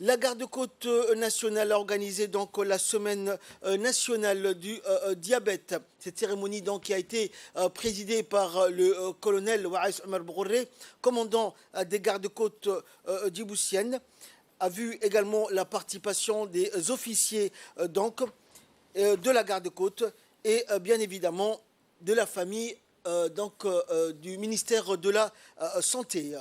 La garde-côte nationale a organisé donc la semaine nationale du diabète. Cette cérémonie donc qui a été présidée par le colonel Waïs Omar Bourré, commandant des garde-côtes djiboutiennes, a vu également la participation des officiers donc de la garde-côte et bien évidemment de la famille du ministère de la Santé.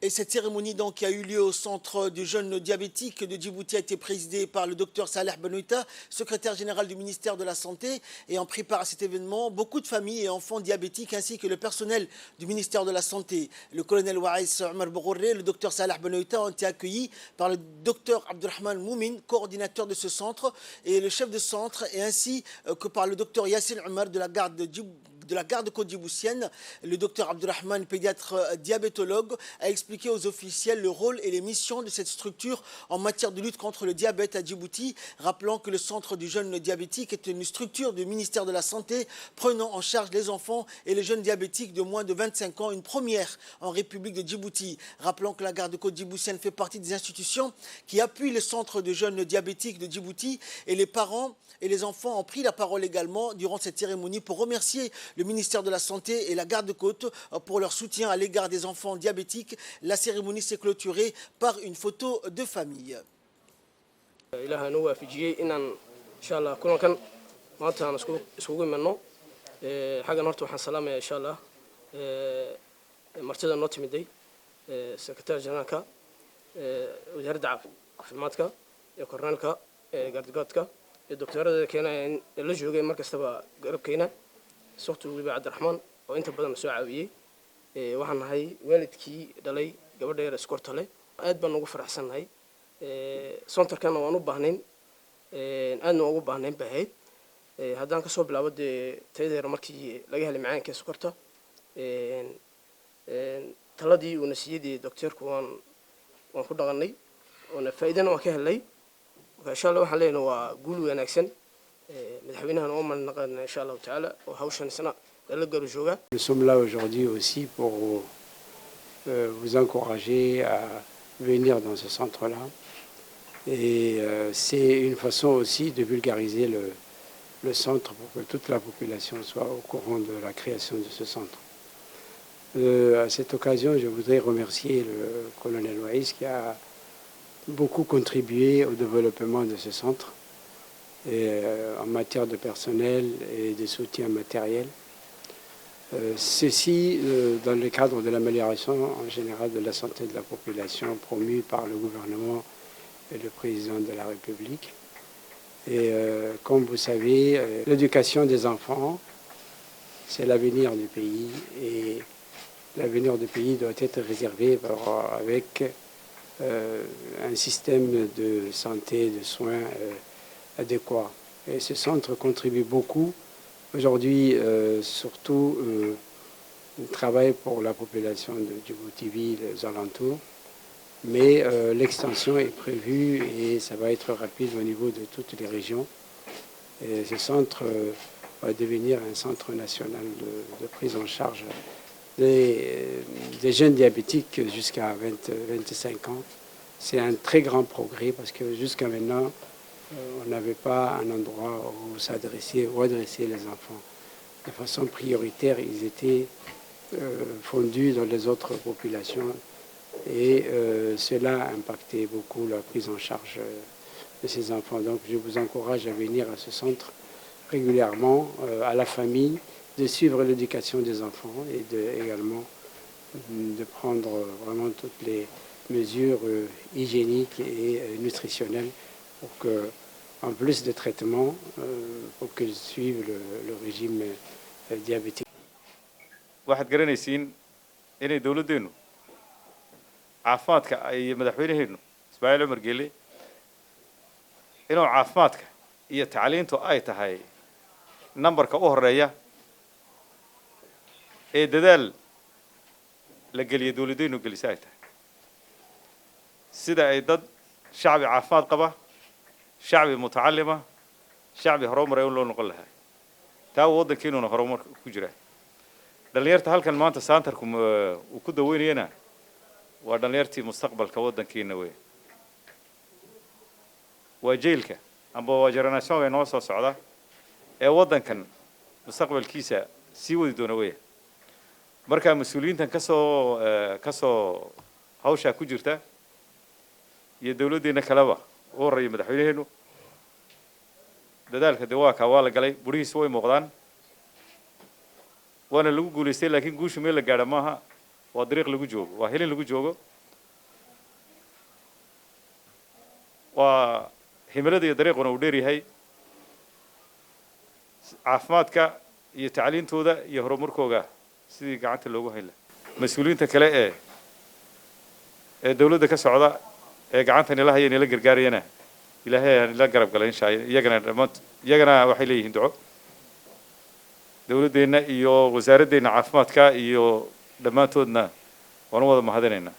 Et cette cérémonie donc, qui a eu lieu au centre du jeune diabétique de Djibouti a été présidée par le docteur Saleh Benoïta, secrétaire général du ministère de la Santé. Et en prépare à cet événement, beaucoup de familles et enfants diabétiques ainsi que le personnel du ministère de la Santé. Le colonel Waïs Omar Bourré, le docteur Saleh Benoïta ont été accueillis par le docteur Abdurrahman Moumin, coordinateur de ce centre, et le chef de centre, et ainsi que par le docteur Yassine Omar de la garde-côte djiboutienne. Le docteur Abdurrahman, pédiatre diabétologue, a expliqué aux officiels le rôle et les missions de cette structure en matière de lutte contre le diabète à Djibouti, rappelant que le centre du jeune diabétique est une structure du ministère de la Santé prenant en charge les enfants et les jeunes diabétiques de moins de 25 ans, une première en République de Djibouti. Rappelant que la garde-côte djiboutienne fait partie des institutions qui appuient le centre de jeunes diabétiques de Djibouti, et les parents et les enfants ont pris la parole également durant cette cérémonie pour remercier le ministère de la Santé et la garde-côte pour leur soutien à l'égard des enfants diabétiques. La cérémonie s'est clôturée par une photo de famille. الدكتورة كان اللي جوجي مركز تبع قرب كينا صوته ويبع عبد الرحمن وانت بدل مسوع عويه waxaan ahay waalidkii dhalay gabadha yar iskorta leh aad baan ugu faraxsanahay sontarkana waan u baahnayn aadna ugu baahnayn bahayd haddaan ka soo bilaabo tayada markii laga helay macaanka sokorta taladii uu nasiyadii doctorku waan ku dhaqanay oo faa'iidana waan ka helay إن شاء الله وحنا وقولوا يا نكسن مدحبينها نوما نقدنا إن شاء الله تعالى وهوشنا سنة للجر الجوجا. Nous sommes là aujourd'hui aussi pour vous encourager à venir dans ce centre-là. Et c'est une façon aussi de vulgariser le centre pour que toute la population soit au courant de la création de ce centre. À cette occasion, je voudrais remercier le colonel Waïs qui a beaucoup contribué au développement de ce centre en matière de personnel et de soutien matériel. Ceci dans le cadre de l'amélioration en général de la santé de la population promue par le gouvernement et le président de la République. Et comme vous savez, l'éducation des enfants, c'est l'avenir du pays, et l'avenir du pays doit être réservé avec un système de santé, de soins adéquat. Et ce centre contribue beaucoup. Aujourd'hui, surtout, il travaille pour la population de Djibouti, les alentours. Mais l'extension est prévue et ça va être rapide au niveau de toutes les régions. Et ce centre va devenir un centre national de prise en charge des jeunes diabétiques jusqu'à 25 ans. C'est un très grand progrès parce que jusqu'à maintenant, on n'avait pas un endroit où s'adresser ou adresser les enfants. De façon prioritaire, ils étaient fondus dans les autres populations et cela a impacté beaucoup la prise en charge de ces enfants. Donc je vous encourage à venir à ce centre régulièrement, à la famille, de suivre l'éducation des enfants et également de prendre vraiment toutes les mesures hygiéniques et nutritionnelles pour que, en plus de traitement, pour qu'ils suivent le régime diabétique. waxaad garanaysiin inay dawladdeenu caafimaadka ay madaxweynaheenu Ismaaciil Cumar Geele inuu caafimaadka iyo tacliintu ay tahay nambarka u horeeya ee dadaal la geliyo dawladdeenu gelisa ay tahay sida ay dad shacbi caafimaad qaba shacbi mutacallima shacbi horumaray loo noqon lahaa taa waddankeennuna horumar ku jira dhalinyarta halkan maanta saantarku uu ku daweynayana waa dhalinyartii mustaqbalka waddankeena weeye waa jeelka amba waa generation noo soo socda ee waddankan mustaqbalkiisa sii wadi doona weeye marka mas'uuliyiintan kasoo hawsha ku jirta iyo dawladdeena kaleba oo horeeyay madaxweynaheenu dadaalka dawaaka waa la galay burihiisa way muuqdaan waana lagu guuleystay laakiin guushu meel la gaadha maaha waa dariiq lagu joogo waa helin lagu joogo waa himilada iyo dariiquna uu dheer yahay caafimaadka iyo tacliintooda iyo horumarkooga sidii gacanta loogu hayn lahaa mas'uuliyiinta kale ee dawladda ka socda ee gacanta nila haya nila gargaarayana ilaahay aan la garab galay insha Allah iyagana waxay leeyihiin duco dawladdeena iyo wasaaraddeena caafimaadka iyo dhammaantoodna waan wada mahadinaynaa